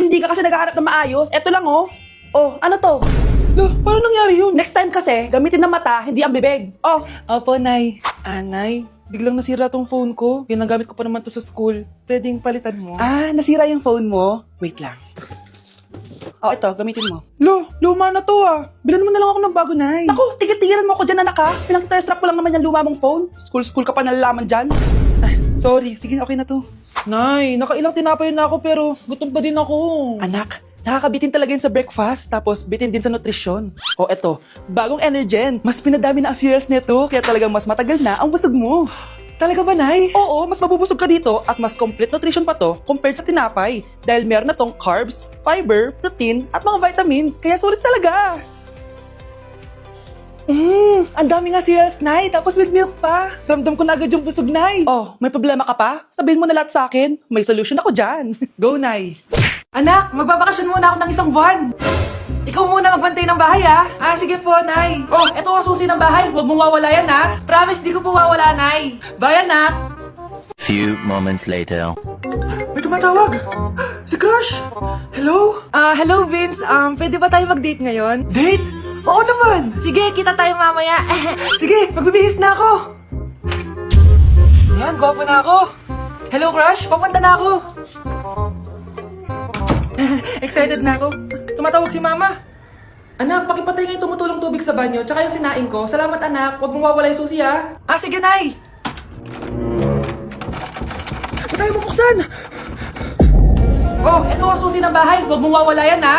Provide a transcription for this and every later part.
hindi ka kasi nag-aarap na maayos. Eto lang oh. Oh, ano to? Paano nangyari yun? Next time kasi, gamitin ng mata, hindi ang bibig. Oh. Opo, Nay. Nay, biglang nasira tong phone ko. Ginagamit ko pa naman to sa school. Pwedeng palitan mo? Nasira yung phone mo? Wait lang. Oh, ito, gamitin mo. Luma na to Bilan mo na lang ako ng bago, Nay. Naku, tigil-tigilan mo ako dyan, anak ha. Pinang-thirst trap ko lang naman yung luma mong phone. School ka pa nalalaman dyan. Sorry, sige, okay na to. Nay, nakailang tinapay na ako pero gutom pa din ako. Anak, nakakabitin talaga yun sa breakfast, tapos bitin din sa nutrisyon. O eto, bagong Energen. Mas pinadami na ang cereals nito, kaya talagang mas matagal na ang busog mo. Talaga ba, Nay? Oo, mas mabubusog ka dito at mas complete nutrition pa to compared sa tinapay. Dahil meron na tong carbs, fiber, protein, at mga vitamins. Kaya sulit talaga. Ang dami nga cereals, Nay. Tapos with milk pa. Ramdam ko na agad yung busog, Nay. Oh, may problema ka pa? Sabihin mo na lahat sa akin. May solution ako dyan. Go, Nay. Anak, magbabakasyon muna ako ng isang buwan. Ikaw muna magbantay ng bahay, ha? Sige po, Nay. Oh, eto ang susi ng bahay. Huwag mong wawala yan, ha? Promise, di ko po wawala, Nay. Bye, anak. Few moments later. May tumatawag. Si Crush. Hello? Hello, Vince. Pwede ba tayo mag-date ngayon? Date? Oo naman. Sige, kita tayo mamaya. Sige, magbibihis na ako. Yan, gwapo na ako. Hello, Crush. Papunta na ako. Excited na ako. Tumatawag si Mama. Anak, pakipatay nga yung tumutulong tubig sa banyo, tsaka yung sinain ko. Salamat, anak. Huwag mong wawala yung susi, ha? Sige, Nay. Ba't tayo mabuksan? Oh, eto ang susi ng bahay. Huwag mong wawala yan, ha?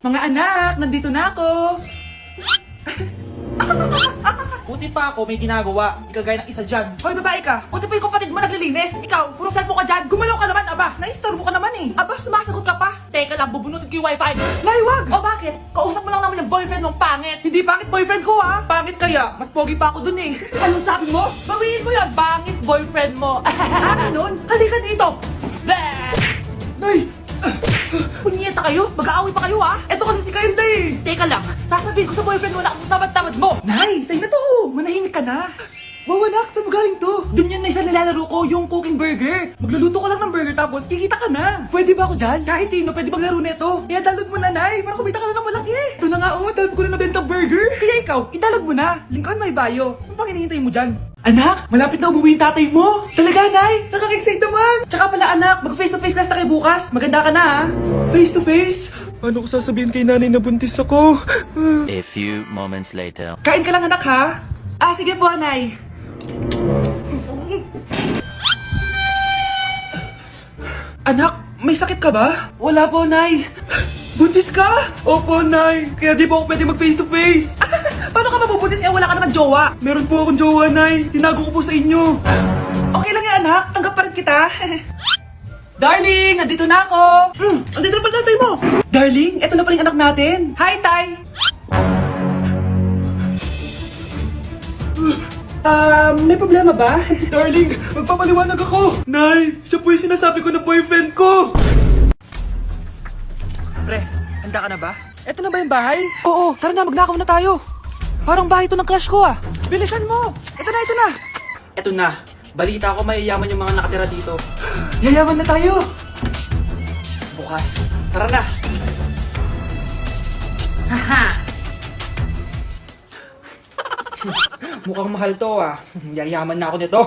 Mga anak, nandito na ako. Buti pa ako may ginagawa. Di kagaya ng isa dyan. Hoy, babae ka. Buti pa yung kapatid mo naglilinis. Ikaw, puro cellphone ka dyan. Gumalaw ka naman, aba. Naistorbo ka naman eh. Aba, sumasagot ka pa. Teka lang, bubunutin ko yung wifi. Nay, wag! O bakit? Kausap mo lang naman yung boyfriend mong pangit. Hindi pangit boyfriend ko, ha? Pangit kaya? Mas pogi pa ako dun eh. Anong sabi mo? Bawiin mo yun. Pangit boyfriend mo. Nun? Halika dito! Nay! Punyeta kayo? Mag-aaway pa kayo ha? Eto kasi si Kyle na eh! Teka lang, sasabihin ko sa boyfriend mo na ang tamad-tamad mo. Nay, sa'yo na to! Manahimik ka na! Wow, anak, saan mo galing to? Dun yan na isa nilalaro ko, yung cooking burger. Magluluto ka lang ng burger tapos kikita ka na. Pwede ba ako dyan? Kahit sino, pwede maglaro nito. Kaya download mo na, Nay, para kumita ka na ng malaki. Ito na nga, download ko na nabenta burger. Kaya ikaw, i-download mo na. Link on my bio. Ano pang hinihintay mo dyan? Anak, malapit na umuwi yung tatay mo. Talaga, Nay? Nakaka-excite naman. Tsaka pala anak, mag-face-to-face class na kayo bukas. Maganda ka na ha? Face to face? Paano ko sasabihin kay nanay na buntis ako? A few moments later. Kain ka lang, anak, ha? Sige po, Nay. Anak, may sakit ka ba? Wala po, Nay. Buntis ka? Opo, Nay. Kaya di po ako pwede mag face to face. Paano ka mabubuntis wala ka naman jowa? Meron po akong jowa, Nay. Tinago ko po sa inyo. Okay lang yan anak, tanggap pa rin kita. Darling, nandito na ako. Andito na pala tatay mo. Darling, eto na pala yung anak natin. Hi, Tay. May problema ba? Darling, magpapaliwanag ako. Nay, siya po yung sinasabi ko na boyfriend ko. Pre, handa ka na ba? Eto na ba yung bahay? Oo, tara na, magnakaw na tayo. Parang bahay to ng crush ko ah. Bilisan mo! Ito na, ito na! Eto na, balita ko mayayaman yung mga nakatira dito. Yayaman na tayo! Bukas, tara na. Haha! Mukhang mahal to Yayaman na ako nito.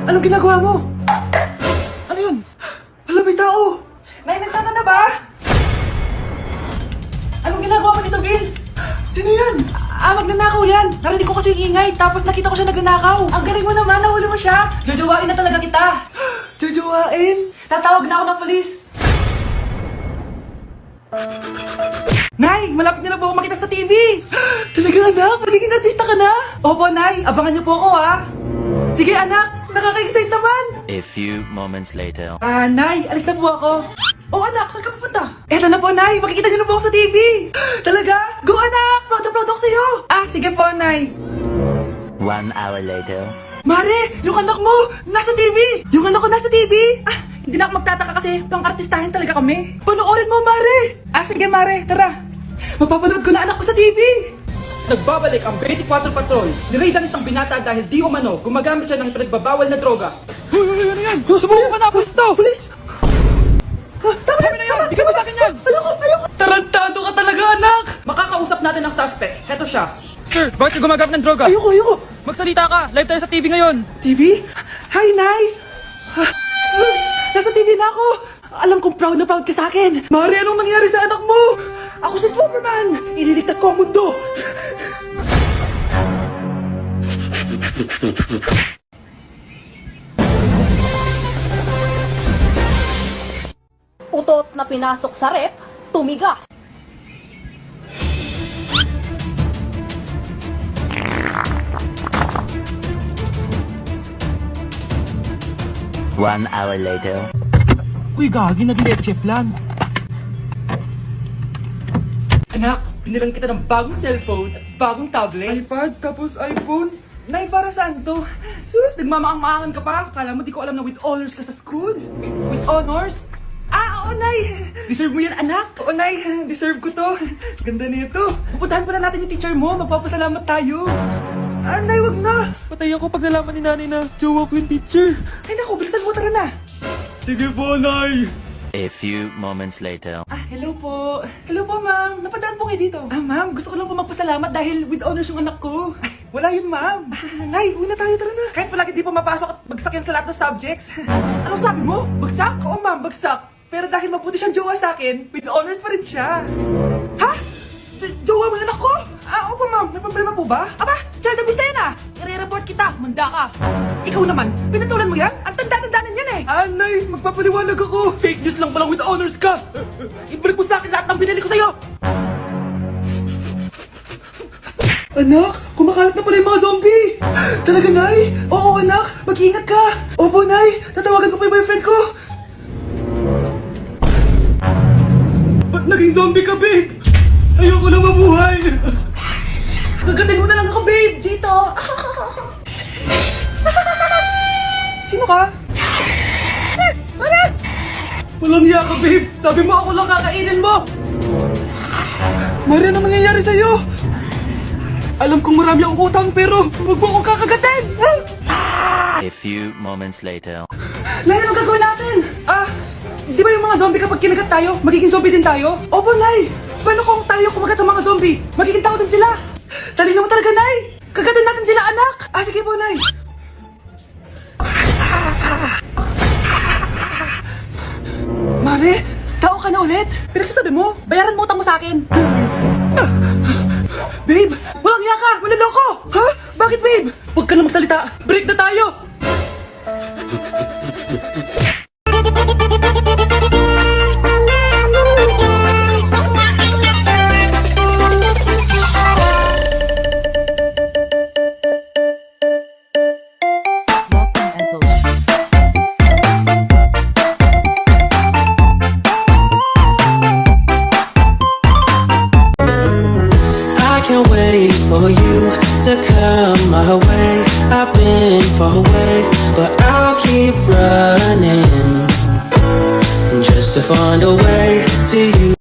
Anong ginagawa mo? Ano yun? Hala, may tao! Nay, nandiyan ka na ba? Anong ginagawa mo dito, Vince? Sino yan? Magnanakaw yan. Narinig ko kasi yung ingay, tapos nakita ko siya nagnanakaw. Ang galing mo naman, nahuli mo siya. Jojowain na talaga kita. Jojowain? Tatawag na ako ng polis. Nay, malapit na po ako makita sa TV! Talaga, anak? Magiging artista ka na? Opo, Nay. Abangan niyo po ako, ha? Sige, anak! Nakaka-excite naman! A few moments later. Nay, alis na po ako. Oh, anak, saan ka pupunta? Eto na po, Nay! Makikita niyo na po ako sa TV! Talaga? Go, anak! Proud na proud ako sa'yo! Sige po, Nay. 1 hour later. Mare, yung anak mo, nasa TV! Yung anak ko nasa TV! Hindi na ako magtataka kasi pang-artistahin talaga kami. Panoorin mo, Mare! Sige, Mare, tara. Mapapanood ko na anak ko sa TV! Nagbabalik ang 24 Patrol. Niraid ang isang binata dahil di umano gumagamit siya ng pinagbabawal na droga. Ano yan? Subukan ka na, pulis to! Pulis! Tama na yan! Ikaw ba sa akin yan? Ayoko! Tarantado ka talaga, anak! Makakausap natin ang suspect. Heto siya. Sir, bakit ka gumagamit ng droga? Ayoko! Magsalita ka! Live tayo sa TV ngayon! TV? Hi, Nay! Nasa TV na ako! Alam kong proud na proud ka sa akin! Mari, anong nangyari sa anak mo? Ako si Superman! Ililigtas ko ang mundo! Utot na pinasok sa rep, tumigas. One hour later. Uy, gagi, naging chef plan. Anak, binilang kita ng bagong cellphone at bagong tablet. iPad, tapos iPhone? Nay, para saan to? Sus, nagmamaang-maangan ka pa? Kala mo di ko alam na with honors ka sa school? With honors? Ah, oo, Nay! Deserve mo yan, anak! Oo, Nay, deserve ko to. Ganda nito. Pupuntahan pa na natin yung teacher mo. Magpapasalamat tayo. Ah, Nay, wag na! Patay ako pag nalaman ni nanay na jowa ko yung teacher. Ay, naku, bilisan mo, tara na! Sige po, Nay! A few moments later. Ah, hello po. Hello po, ma'am. Napadaan po kayo dito. Ah, ma'am, gusto ko lang po magpasalamat dahil with honors yung anak ko. Ay, wala yun, ma'am. Nay, una tayo, tara na. Kahit palagi di po mapasok at bagsak yan sa lahat ng subjects. Ano sabi mo? Bagsak? Oo, ma'am, bagsak. Pero dahil mabuti siyang jowa sa akin, with honors pa rin siya. Ha? Jowa mo yung anak ko? Ah, opo, ma'am. May problema po ba? Aba, child abuse na yan ah. I-report kita, manda ka. Ikaw naman, pinatulan mo yan? Ang tanda-tanda yan eh. Anay, magpapaliwanag ako. Fake news lang palang with honors ka. Ibalik mo sa akin lahat ng binili ko sa'yo. Anak, kumakalat na pala yung mga zombie. Talaga, Nay? Oo, anak. Mag-ingat ka. Opo, Nay. Tatawagan ko pa yung boyfriend ko. Ba't naging zombie ka, babe? Ayoko na mabuhay. Kagatin mo na lang ako, babe. Dito. Sino ka? Walang hiya ka, babe. Sabi mo ako lang kakainin mo. Maria, ano mangyayari sa'yo? Alam kong marami akong utang pero huwag mo akong kakagatin. A few moments later. Nay, anong gagawin natin? Di ba yung mga zombie kapag kinagat tayo, magiging zombie din tayo? Opo, Nay. Paano kung tayo kumagat sa mga zombie? Magiging tao din sila. Talino mo talaga, Nay. Kagatin natin sila, anak. Sige po, Nay. Mare, tao ka na ulit? Pinagsasabi mo, bayaran mo utang mo sa akin. Babe, walang hiya ka! Manloloko! Ha? Bakit, babe? Huwag ka na magsalita. Break na tayo! I can't wait for you to come my way. I've been far away, but I'll keep running just to find a way to you.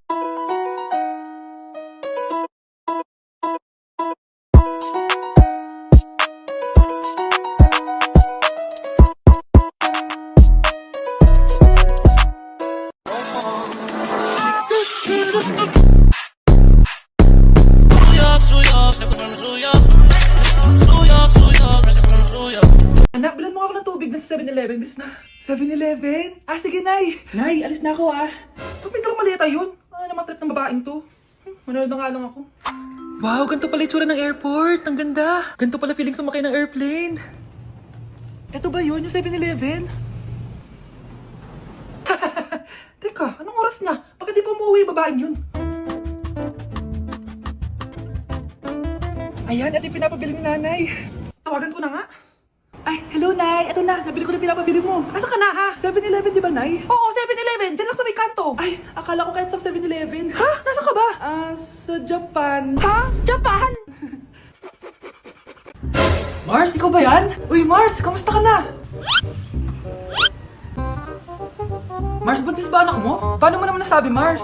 Anak, bilan mo ako ng tubig na sa 7-Eleven, bis na. 7-Eleven? Sige, Nay. Nay, alis na ako, Pagpinta malita yun. Ano naman trip ng babaeng to? Manood na nga lang ako. Wow, ganito pala itsura ng airport. Ang ganda. Ganito pala feeling sumakay ng airplane. Eto ba yun, yung 7-Eleven? Teka, anong oras na? Bakit di pa umuwi yung babaeng yun? Ayan, ito yung pinapabili ni Nanay. Tawagan ko na nga. Ay, hello, Nay. Ito na, nabili ko na pinapabili mo. Asa ka na, ha? 7-Eleven, di ba, Nay? Oo, 7-Eleven. Diyan lang sa may kanto. Ay, akala ko kahit sa 7-Eleven. Ha? Nasa ka ba? Sa Japan. Ha? Japan? Mars, ikaw ba yan? Uy, Mars, kamusta ka na? Mars, buntis ba anak mo? Paano mo naman nasabi, Mars?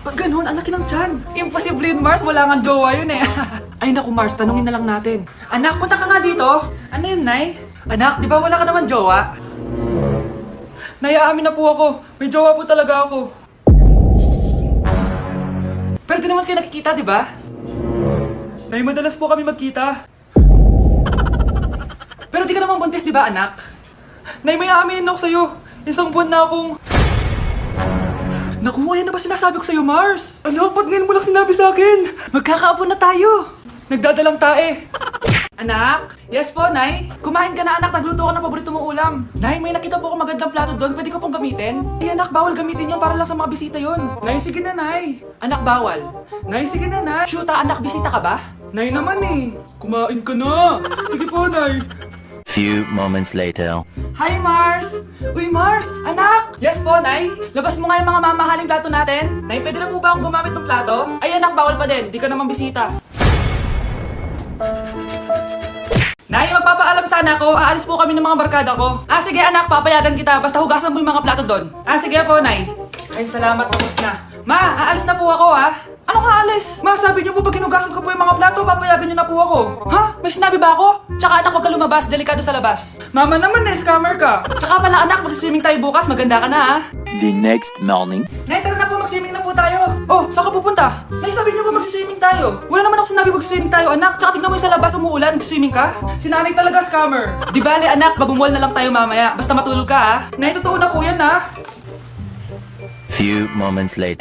Pag ganun, ang laki ng tiyan. Imposible yun, Mars. Wala nga jowa yun eh. Ay Ay naku Mars, tanungin na lang natin. Anak, punta ka nga dito. Ano yun, Nay? Anak, di ba wala ka naman jowa? Nay, aamin na po ako. May jowa po talaga ako. Pero di naman kayo nakikita, di ba? Nay, madalas po kami magkita. Pero di ka naman buntis, di ba, anak? Nay, may aaminin ako sa'yo. Isang buwan na akong... Naku, ayan na ba sinasabi ko sa'yo, Mars? Anak, ba't ngayon mo lang sinabi sa akin? Magkakaapo na tayo. Nagdadalang tae. Anak? Yes po, Nay? Kumain ka na, anak. Nagluto ko ng paborito mong ulam. Nay, may nakita po akong magandang plato doon. Pwede ko pong gamitin? Ay, anak, bawal gamitin yon para lang sa mga bisita yon. Nay, sige na, Nay. Anak, bawal. Nay, sige na, Nay. Shoota, anak, bisita ka ba? Nay naman eh. Kumain ka na. Sige po, Nay. Few moments later. Hi, Mars! Uy, Mars! Anak! Yes po, Nay? Labas mo nga yung mga mamahaling plato natin. Nay, pwede na po ba akong gumamit ng plato? Ay, anak, bawal pa din. Di ka naman bisita. Nay, magpapaalam sana ako. Aalis po kami ng mga barkada ko. Ah, sige anak, papayagan kita. Basta hugasan mo yung mga plato doon. Ah, sige po, Nay. Ay, salamat. Tapos na. Ma, aalis na po ako, ha? Anong aalis? Ma, sabi niyo po pag hinugasan ko po yung mga plato, papayagan niyo na po ako. Ha? May sinabi ba ako? Tsaka anak, huwag ka lumabas. Delikado sa labas. Mama naman eh, scammer ka. Tsaka pala anak, mag-swimming tayo bukas. Maganda ka na, ha? The next morning. Nay, tara na po, mag-swimming na po tayo. Oh, saan ka pupunta? Nay, sabi niyo po mag-swimming tayo. Wala naman ako sinabi mag-swimming tayo, anak. Tsaka tignan mo yung sa labas, umuulan, mag-swimming ka. Si nanay talaga scammer. Di bale, anak, babumol na lang tayo mamaya. Basta matulog ka, ha? Nay, totoo na po yan, ha? Few moments later.